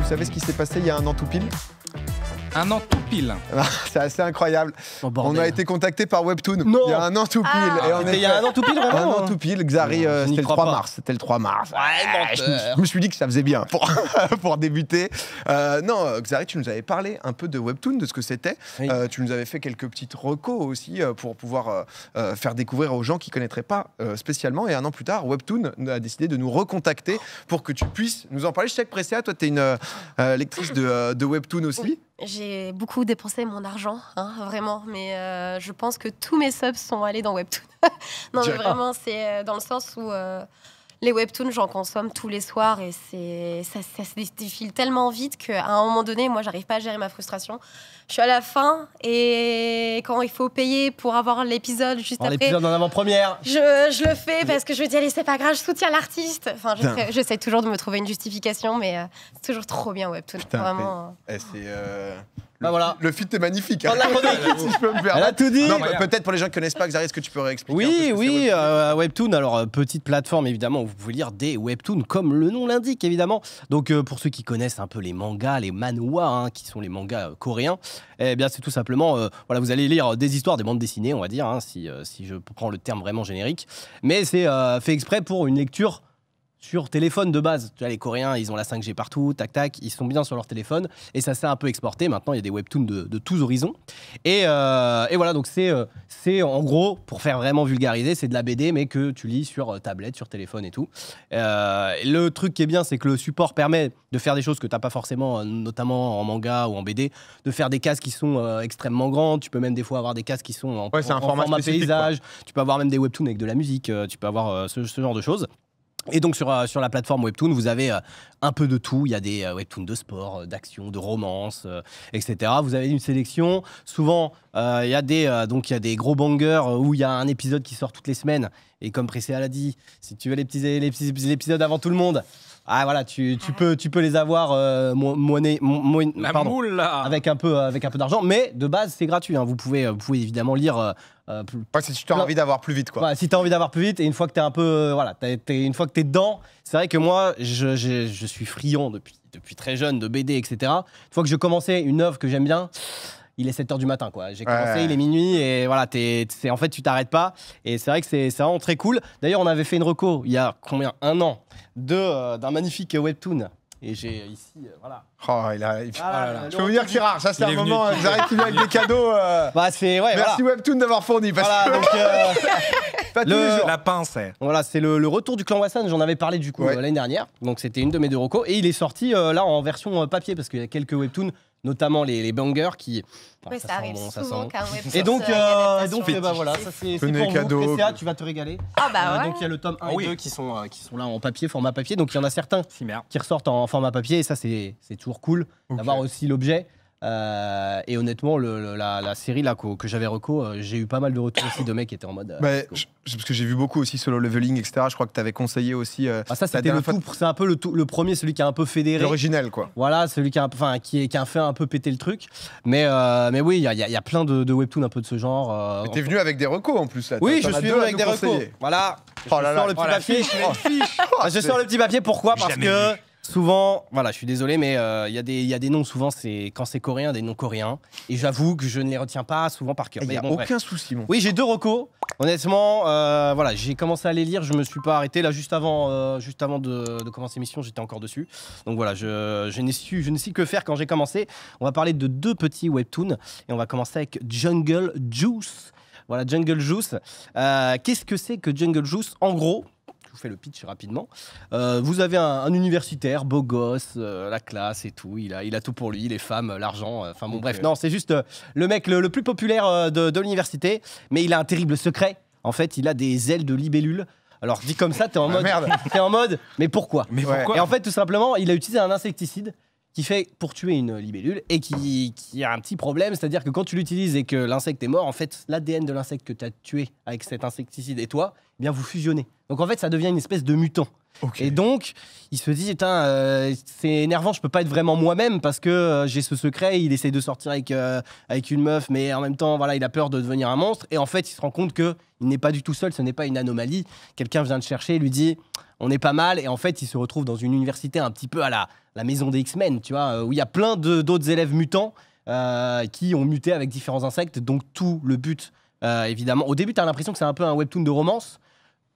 savez ce qui s'est passé il y a un an tout pile? Un an tout pile. C'est assez incroyable. Oh, On a été contacté par Webtoon Non. il y a un an tout pile. Et en Il y a un an tout pile, vraiment? Un an tout pile. Xari, Non, je n'y c'était le crois 3 pas. mars. C'était le 3 mars. Ouais, Je me suis dit que ça faisait bien pour débuter. Non, Xari, tu nous avais parlé un peu de Webtoon, de ce que c'était. Oui. Tu nous avais fait quelques petites recos aussi pour pouvoir faire découvrir aux gens qui ne connaîtraient pas spécialement. Et un an plus tard, Webtoon a décidé de nous recontacter pour que tu puisses nous en parler. Je sais que Pressia, toi, tu es une lectrice de Webtoon aussi. Oui. J'ai beaucoup dépensé mon argent, hein, vraiment, mais je pense que tous mes subs sont allés dans Webtoon. Non, mais vraiment, c'est dans le sens où les Webtoons, j'en consomme tous les soirs et ça se défile tellement vite qu'à un moment donné, moi, j'arrive pas à gérer ma frustration. Je suis à la fin et quand il faut payer pour avoir l'épisode juste après, L'épisode en avant-première. je le fais parce que je me dis, allez, c'est pas grave, je soutiens l'artiste. Enfin, j'essaie toujours de me trouver une justification, mais c'est toujours trop bien Webtoon. Putain, vraiment. Bah voilà. Le feat est magnifique. Dans la chronique. Si je peux me Elle a permettre. tout dit. Non, peut-être pour les gens qui ne connaissent pas, Xari, est-ce que tu peux réexpliquer Oui, un peu ce que oui, c'est Webtoon Webtoon, alors petite plateforme évidemment où vous pouvez lire des webtoons comme le nom l'indique évidemment. Donc pour ceux qui connaissent un peu les mangas, les manhwa, hein, qui sont les mangas coréens, eh bien c'est tout simplement, voilà, vous allez lire des histoires, des bandes dessinées, on va dire, hein, si je prends le terme vraiment générique. Mais c'est fait exprès pour une lecture sur téléphone de base. Tu vois, les Coréens, ils ont la 5G partout, tac tac, ils sont bien sur leur téléphone et ça s'est un peu exporté. Maintenant, il y a des webtoons de tous horizons. Et voilà, donc c'est en gros, pour faire vraiment vulgariser, c'est de la BD, mais que tu lis sur tablette, sur téléphone et tout. Le truc qui est bien, c'est que le support permet de faire des choses que tu n'as pas forcément, notamment en manga ou en BD, de faire des cases qui sont extrêmement grandes. Tu peux même des fois avoir des cases qui sont en, Ouais, c'est un en format spécifique, paysage. Tu peux avoir même des webtoons avec de la musique. Tu peux avoir ce genre de choses. Et donc sur la plateforme Webtoon, vous avez un peu de tout. Il y a des webtoons de sport, d'action, de romance, etc. Vous avez une sélection. Souvent, il y a des gros bangers où il y a un épisode qui sort toutes les semaines. Et comme Pressia l'a dit, si tu veux les petits épisodes avant tout le monde, ah voilà, tu peux les avoir Moule, là. avec un peu d'argent. Mais de base, c'est gratuit. Hein. Vous pouvez évidemment lire. Ouais, si tu as envie d'avoir plus vite, quoi. Ouais, si tu as envie d'avoir plus vite et une fois que tu es un peu une fois que tu es dedans, c'est vrai que moi je suis friand depuis très jeune de BD, etc. Une fois que je commençais une œuvre que j'aime bien, il est 7h du matin, quoi. J'ai commencé, il est minuit et voilà, en fait tu t'arrêtes pas et c'est vrai que c'est vraiment très cool. D'ailleurs, on avait fait une reco il y a un an d'un magnifique webtoon. Et j'ai ici, voilà. Oh, je peux vous dire que c'est rare. Ça, c'est un moment. Xari qui vient avec des cadeaux. Bah, Merci Webtoon d'avoir fourni. Parce voilà, donc, pas tous les jours. La pince. Voilà, c'est le retour du clan Wassan. J'en avais parlé du coup l'année dernière. Donc c'était une de mes deux recos. Et il est sorti là en version papier parce qu'il y a quelques webtoons, notamment les bangers qui. Oui, ça arrive souvent qu'un webtoon. Et donc, bah voilà, ça c'est Venez, pour cadeau. vous. Pressia, tu vas te régaler. Ah bah ouais. Donc il y a le tome 1 et 2 qui sont là en papier, format papier. Donc il y en a certains Cimer. qui ressortent en format papier et ça c'est toujours cool d'avoir aussi l'objet. Et honnêtement, la série là que j'avais reco, j'ai eu pas mal de retours aussi de mecs qui étaient en mode. Parce que j'ai vu beaucoup aussi Solo Leveling, etc. Je crois que tu avais conseillé aussi. Ça, c'était c'est un peu le premier, celui qui a un peu fédéré. L'original, quoi. Voilà, celui qui a fait un peu péter le truc. Mais oui, il y a plein de webtoons un peu de ce genre. T'es venu avec des recos en plus, là. Oui, T'en je as suis deux venu à avec nous des conseiller. recos. Voilà. Oh là là. Je sors le petit papier. Je sors le petit papier, pourquoi? Parce Jamais que souvent, voilà, je suis désolé, mais il y a des noms, souvent, quand c'est coréen, des noms coréens. Et j'avoue que je ne les retiens pas souvent par cœur. Il n'y a aucun souci, mon. Oui, j'ai deux recos. Honnêtement, voilà, j'ai commencé à les lire, je me suis pas arrêté. Là, juste avant de commencer l'émission, j'étais encore dessus. Donc voilà, je n'ai su que faire quand j'ai commencé. On va parler de deux petits webtoons et on va commencer avec Jungle Juice. Voilà, Jungle Juice. Qu'est-ce que c'est que Jungle Juice? En gros, je vous fais le pitch rapidement. Vous avez un universitaire, beau gosse, la classe et tout. Il a tout pour lui, les femmes, l'argent. Enfin bon, bref. Non, c'est juste le mec le plus populaire de l'université. Mais il a un terrible secret. En fait, il a des ailes de libellule. Alors, dit comme ça, t'es en mode, mais pourquoi? Et en fait, tout simplement, il a utilisé un insecticide qui fait pour tuer une libellule et qui a un petit problème, c'est-à-dire que quand tu l'utilises et que l'insecte est mort, en fait, l'ADN de l'insecte que tu as tué avec cet insecticide et toi, eh bien vous fusionnez. Donc en fait, ça devient une espèce de mutant. Ok. Et donc, il se dit, c'est énervant, je peux pas être vraiment moi-même parce que j'ai ce secret. Il essaie de sortir avec une meuf, mais en même temps, voilà, il a peur de devenir un monstre. Et en fait, il se rend compte que il n'est pas du tout seul, ce n'est pas une anomalie. Quelqu'un vient le chercher et lui dit, on est pas mal. Et en fait, il se retrouve dans une université un petit peu à la maison des X-Men, tu vois, où il y a plein d'autres élèves mutants qui ont muté avec différents insectes. Donc, tout le but, évidemment. Au début, tu as l'impression que c'est un peu un webtoon de romance.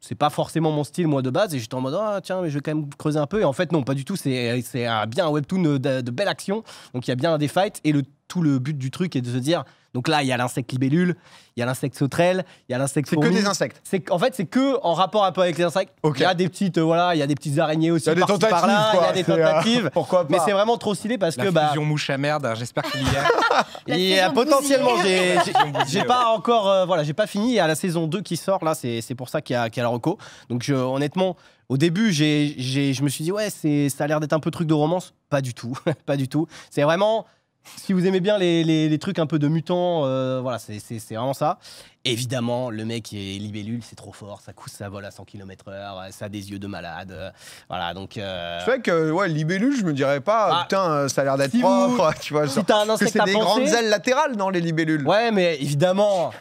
C'est pas forcément mon style, moi, de base. Et j'étais en mode, tiens, mais je vais quand même creuser un peu. Et en fait, non, pas du tout. C'est bien un webtoon de belle action. Donc, il y a bien des fights. Et tout le but du truc est de se dire, donc là, il y a l'insecte libellule, il y a l'insecte sauterelle, il y a l'insecte C'est que fourmi. des insectes. En fait, c'est que en rapport un peu avec les insectes. Ok. Il y a des petites, il y a des petites araignées aussi. Il y a des par-ci, tentatives, par-là, quoi. Il y a des C'est, tentatives. Pourquoi pas. Mais c'est vraiment trop stylé parce La que fusion mouche à merde, j'espère qu'il y a. La il y a saison potentiellement, bousillée. j'ai pas encore, j'ai pas fini. Il y a la saison 2 qui sort là, c'est pour ça qu'il y a la reco. Donc honnêtement, au début, je me suis dit ouais, ça a l'air d'être un peu truc de romance. Pas du tout, pas du tout. C'est vraiment, si vous aimez bien les trucs un peu de mutants, voilà, c'est vraiment ça. Évidemment, le mec qui est libellule, c'est trop fort, ça vole à 100 km/h, ça a des yeux de malade. Voilà, donc. C'est vrai que libellule, je me dirais pas, putain, ça a l'air d'être si propre, tu vois. Si genre, t'as un parce que insecte c'est à des penser, grandes ailes latérales, non, les libellules. ouais, mais évidemment,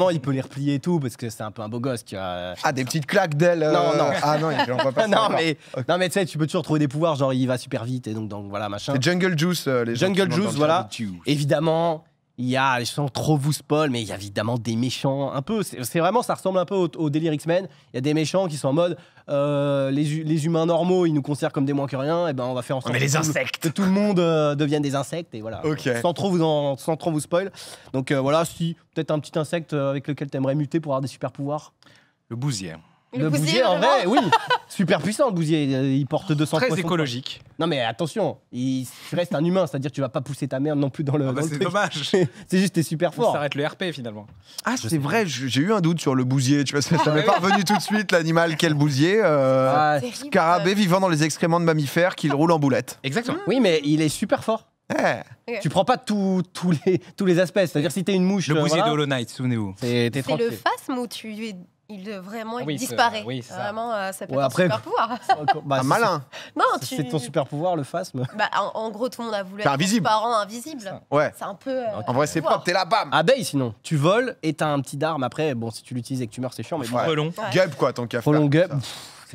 il peut les replier et tout parce que c'est un peu un beau gosse, tu vois. Ah, des petites claques d'ailes. Non. Ah non, on voit pas ça. non, encore. mais, non, mais tu sais, tu peux toujours trouver des pouvoirs, genre il va super vite et donc voilà, machin. C'est Jungle Juice, les gens Jungle qui Juice, l'ont voilà. entendu. Évidemment, il y a, sans trop vous spoil, mais il y a évidemment des méchants, un peu, c'est vraiment, ça ressemble un peu au délire X-Men. Il y a des méchants qui sont en mode, les humains normaux, ils nous considèrent comme des moins que rien, et ben on va faire en sorte Mais les que insectes. tout le monde devienne des insectes, et voilà. Ok. Sans trop vous spoil. Donc voilà, si, peut-être un petit insecte avec lequel tu aimerais muter pour avoir des super pouvoirs. Le bousier. Le bousier, en vrai, oui. Super puissant, le bousier. Il porte 200 Très poissons. écologique. Non, mais attention, il reste un humain, c'est-à-dire que tu vas pas pousser ta merde non plus dans le. Ah bah, dans le c'est truc. dommage. C'est juste, t'es super On fort. s'arrête le RP finalement. Ah, c'est vrai, j'ai eu un doute sur le bousier, tu vois, ça m'est ouais. pas revenu tout de suite, l'animal, quel bousier. Ah, Terrible. Scarabée vivant dans les excréments de mammifères qu'il roule en boulette. Exactement. oui, mais il est super fort. Eh. Tu prends pas tous les aspects. C'est-à-dire, si t'es une mouche. Le bousier voilà, de Hollow Knight, souvenez-vous. t'es C'est tranquille. le phasme où vraiment Ah il oui, disparaît. oui, c'est ça. Vraiment, ça peut Ouais, être après- un super pouvoir. Bah, Un si malin. Non, c'est ton super pouvoir, le phasme. Bah, en gros, tout le monde a voulu T'es être invisible. transparent, invisible. Ouais. C'est un peu. En vrai, c'est pouvoir. propre, t'es là, bam. Abeille, sinon. Tu voles et t'as un petit d'arme. Après, bon, si tu l'utilises et que tu meurs, c'est chiant. Mais bon, Ouais. Frelon. Ouais. Guêpe, quoi, ton café. trop long guêpe.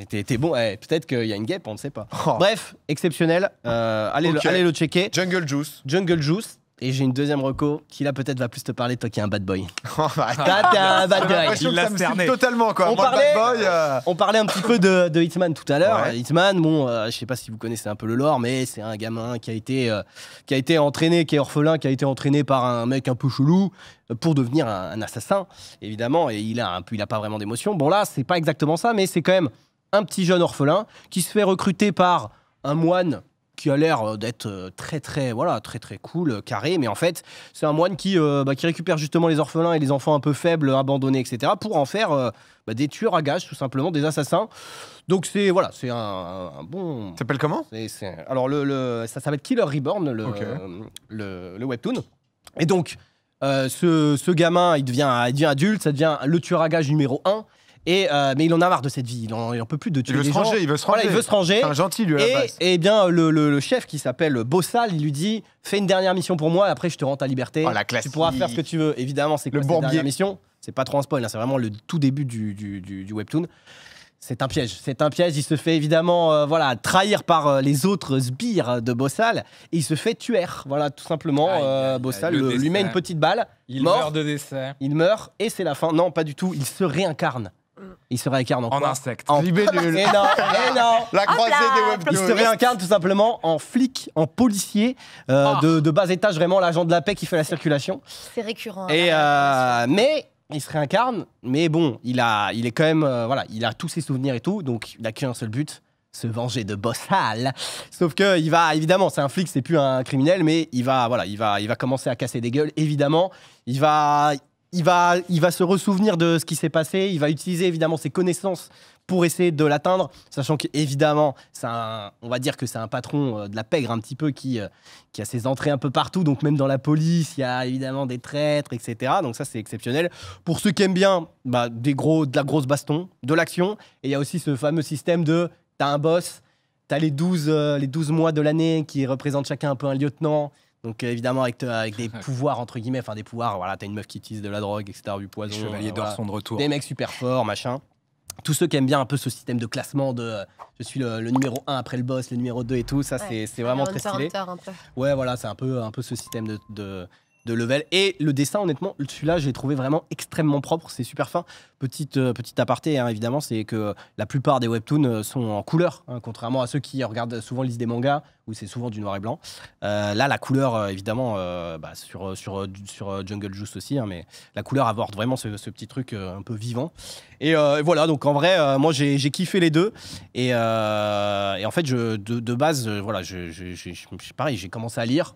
T'es bon. Peut-être qu'il y a une guêpe, on ne sait pas. Oh. Bref, exceptionnel. Allez, Ok. allez le checker. Jungle Juice. Jungle Juice. Et j'ai une deuxième reco qui là peut-être va plus te parler, toi qui es un bad boy. Oh, arrête. Toi, t'es un bad J'ai boy. l'impression Il que l'a ça me cerné. cible totalement, quoi. On Moi, le parlait- bad boy. On parlait un petit peu de Hitman tout à l'heure. Ouais. Hitman, bon, je sais pas si vous connaissez un peu le lore, mais c'est un gamin qui a été entraîné, qui est orphelin, qui a été entraîné par un mec un peu chelou pour devenir un assassin, évidemment, et il a pas vraiment d'émotion. Bon là, c'est pas exactement ça, mais c'est quand même un petit jeune orphelin qui se fait recruter par un moine qui a l'air d'être très cool, carré, mais en fait, c'est un moine qui récupère justement les orphelins et les enfants un peu faibles, abandonnés, etc., pour en faire des tueurs à gages, tout simplement, des assassins. Donc c'est un bon. Ça s'appelle comment? Alors ça s'appelle Killer Reborn, Ok. le webtoon. Et donc ce gamin, il devient adulte, ça devient le tueur à gages numéro 1. Mais il en a marre de cette vie, il en peut plus de tuer Il veut les se gens. ranger, il veut se Voilà, ranger. il veut se ranger. C'est un gentil, lui, à la base. Et bien, le chef qui s'appelle Bossal, il lui dit fais une dernière mission pour moi, et après je te rends ta liberté. Oh, la Tu classique. pourras faire ce que tu veux. Évidemment, c'est quoi Le cette bourbier. dernière mission? C'est pas trop un spoil, hein, c'est vraiment le tout début du webtoon. C'est un piège. Il se fait évidemment trahir par les autres sbires de Bossal et il se fait tuer. Voilà, tout simplement. Aïe, aïe, aïe, Bossal le lui met destin. une petite balle. Il mort. meurt de décès. Il meurt et c'est la fin. Non, pas du tout. Il se réincarne. Il se réincarne en En quoi? insecte. En Libellule. Et non, et non. La croisée là, des Il se webtoons. réincarne tout simplement en flic, en policier de bas étage, vraiment l'agent de la paix qui fait la circulation. C'est récurrent. Et hein. mais il se réincarne, mais bon, il est quand même il a tous ses souvenirs et tout, donc il a qu'un seul but, se venger de Bossal. Sauf que il va évidemment, c'est un flic, c'est plus un criminel, mais il va commencer à casser des gueules. Évidemment, il va se ressouvenir de ce qui s'est passé. Il va utiliser évidemment ses connaissances pour essayer de l'atteindre, sachant qu'évidemment, on va dire que c'est un patron de la pègre un petit peu qui a ses entrées un peu partout. Donc même dans la police, il y a évidemment des traîtres, etc. Donc ça, c'est exceptionnel. Pour ceux qui aiment bien de la grosse baston, de l'action, et il y a aussi ce fameux système de t'as un boss, t'as les 12 mois de l'année qui représentent chacun un peu un lieutenant. Donc évidemment avec des pouvoirs entre guillemets, enfin des pouvoirs, voilà, t'as une meuf qui utilise de la drogue, etc., du poison. Les chevaliers d'or sont de retour. Des mecs super forts, machin. Tous ceux qui aiment bien un peu ce système de classement de je suis le numéro 1 après le boss, le numéro 2 et tout, ça c'est vraiment très stylé. Un peu. Ouais, voilà, c'est un peu ce système de level. Et le dessin, honnêtement, celui-là, j'ai trouvé vraiment extrêmement propre, c'est super fin. Petit aparté, hein, évidemment, c'est que la plupart des webtoons sont en couleur, hein, contrairement à ceux qui regardent souvent, lisent des mangas, où c'est souvent du noir et blanc. Là, la couleur, évidemment, sur Jungle Juice aussi, hein, mais la couleur apporte vraiment ce petit truc un peu vivant. Et voilà, donc en vrai, moi, j'ai kiffé les deux. Et en fait, de base, voilà, pareil, j'ai commencé à lire.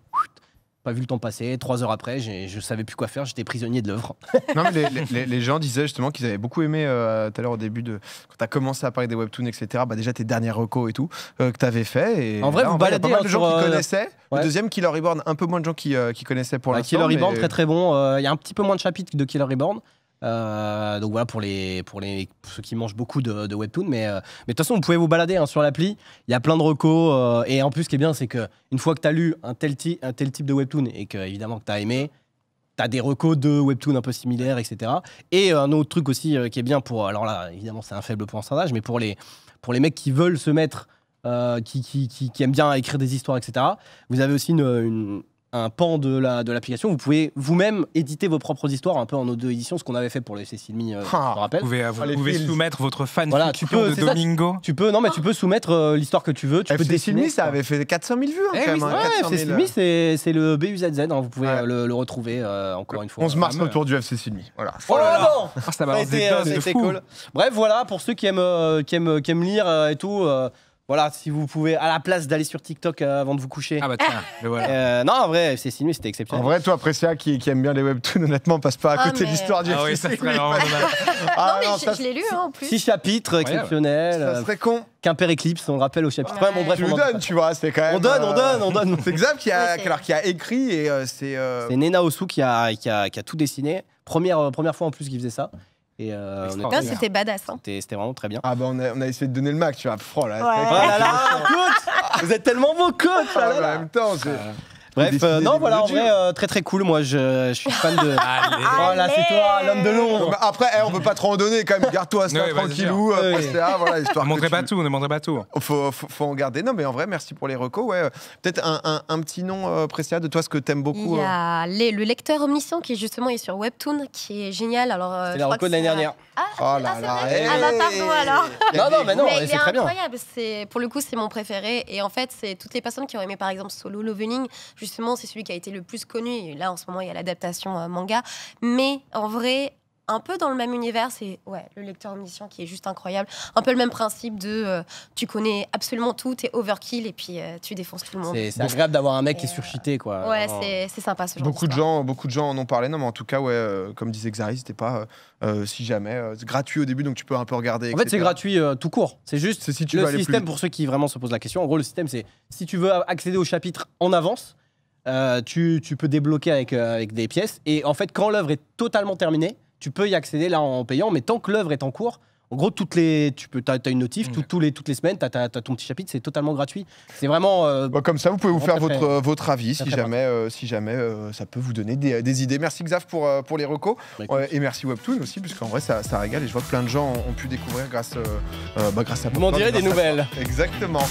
Pas vu le temps passer, 3 heures après, je savais plus quoi faire, j'étais prisonnier de l'œuvre. Non, mais les gens disaient justement qu'ils avaient beaucoup aimé tout à l'heure au début, quand tu as commencé à parler des webtoons, etc., déjà tes dernières recos et tout, que tu avais fait. Et en vrai, là, vous il y a baladez pas mal de gens qui connaissaient. Ouais. Le deuxième, Killer Reborn, un peu moins de gens qui connaissaient pour l'instant. Killer Reborn, mais... très très bon. Il y a un petit peu moins de chapitres de Killer Reborn. Donc voilà pour ceux qui mangent beaucoup de webtoons, mais de toute façon vous pouvez vous balader, hein, sur l'appli, il y a plein de recos, et en plus ce qui est bien c'est que une fois que tu as lu un tel type de webtoon et que évidemment que tu as aimé, tu as des recos de webtoons un peu similaires, etc. Et un autre truc aussi qui est bien pour, alors là évidemment c'est un faible pourcentage, mais pour les mecs qui veulent se mettre, qui aiment bien écrire des histoires, etc., vous avez aussi un pan de l'application, vous pouvez vous-même éditer vos propres histoires, un peu en auto-édition, ce qu'on avait fait pour le Cécile-Me, je me rappelle. Vous pouvez soumettre votre fan Voilà, de Domingo. Tu peux soumettre l'histoire que tu veux, tu peux dessiner. Ça avait fait 400 000 vues, hein, quand même. Cécile-Me, c'est le BUZZ, hein, vous pouvez le retrouver encore une fois. 11 mars, retour du FC Cécile-Me. Voilà. Oh là là, non, ça balance des doses de fou. cool. Bref, voilà, pour ceux qui aiment lire et tout, voilà, si vous pouvez, à la place d'aller sur TikTok avant de vous coucher. Ah bah tiens, le voilà. Non, en vrai, Cécile-Me, c'était exceptionnel. En vrai, toi, Précia, qui aime bien les webtoons, honnêtement, passe pas à côté de l'histoire du Ah oui, FC ça serait Céline-Me. vraiment dommage. Non, mais je l'ai lu, hein, en plus. 6 chapitres exceptionnels. Ça serait con. Quimper Eclipse, on le rappelle au chapitre. Ouais. Ouais, bon, bref, Tu nous donnes, tu vois, c'est quand même. On donne. C'est Xav qui a Ouais, écrit et c'est. C'est Nena Osu qui a tout dessiné. Première fois en plus qu'il faisait ça. Et Non, c'était badass. Hein. c'était vraiment très bien. Ah bah on a essayé de donner le max, tu vois. Oh là, Ouais. Oh là là, coach, vous êtes tellement beau, coach. Ah, là, mais là. en même temps, c'est. Bref, décider non, des voilà, en mesures. vrai, très très cool. Moi, je suis fan de. Allez. Oh là, c'est toi, l'homme de Non, l'ombre. mais après, on peut pas trop en donner quand même. Garde-toi ça Oui, bah, tranquillou. c'est sûr. Précia, voilà, histoire Ne montrez que pas tout, ne montrez pas tout. Faut en garder. Non, mais en vrai, merci pour les recos. Ouais. Peut-être un petit nom, Précia, de toi, ce que t'aimes Il beaucoup. y a le lecteur omniscient qui justement est sur Webtoon, qui est génial. Alors, C'est je la crois reco que de l'année c'est dernière. Oh là c'est là. vrai. Ah bah pardon alors. Non, mais non, mais il c'est est très bien. incroyable. Pour le coup, c'est mon préféré. Et en fait, c'est toutes les personnes qui ont aimé par exemple Solo Leveling. Justement, c'est celui qui a été le plus connu. Et là, en ce moment, il y a l'adaptation manga. Mais en vrai, un peu dans le même univers, c'est le lecteur omniscient qui est juste incroyable. Un peu le même principe de tu connais absolument tout, t'es overkill et puis tu défonces tout le monde. C'est agréable d'avoir un mec qui est surcheaté, quoi. Ouais, Vraiment. c'est sympa ce genre Beaucoup de d'histoire. gens en ont parlé. Non, mais en tout cas, comme disait Xari, n'hésitez pas, si jamais. C'est gratuit au début, donc tu peux un peu regarder. En fait, etc. c'est gratuit tout court. C'est juste C'est si tu veux le aller plus système vite. pour ceux qui vraiment se posent la question. En gros, le système, c'est si tu veux accéder au chapitre en avance, tu peux débloquer avec des pièces. Et en fait, quand l'œuvre est totalement terminée, tu peux y accéder là en payant. Mais tant que l'œuvre est en cours, en gros, t'as une notif, toutes les semaines, t'as ton petit chapitre, c'est totalement gratuit. C'est vraiment. Bah, comme ça, vous pouvez vous faire Vraiment très, votre avis si très jamais ça peut vous donner des idées. Merci Xav pour les recos. Bah, écoute. Et merci Webtoon aussi, puisqu'en vrai, ça régale. Et je vois que plein de gens ont pu découvrir grâce à Vous m'en direz des grâce à toi. nouvelles. Exactement.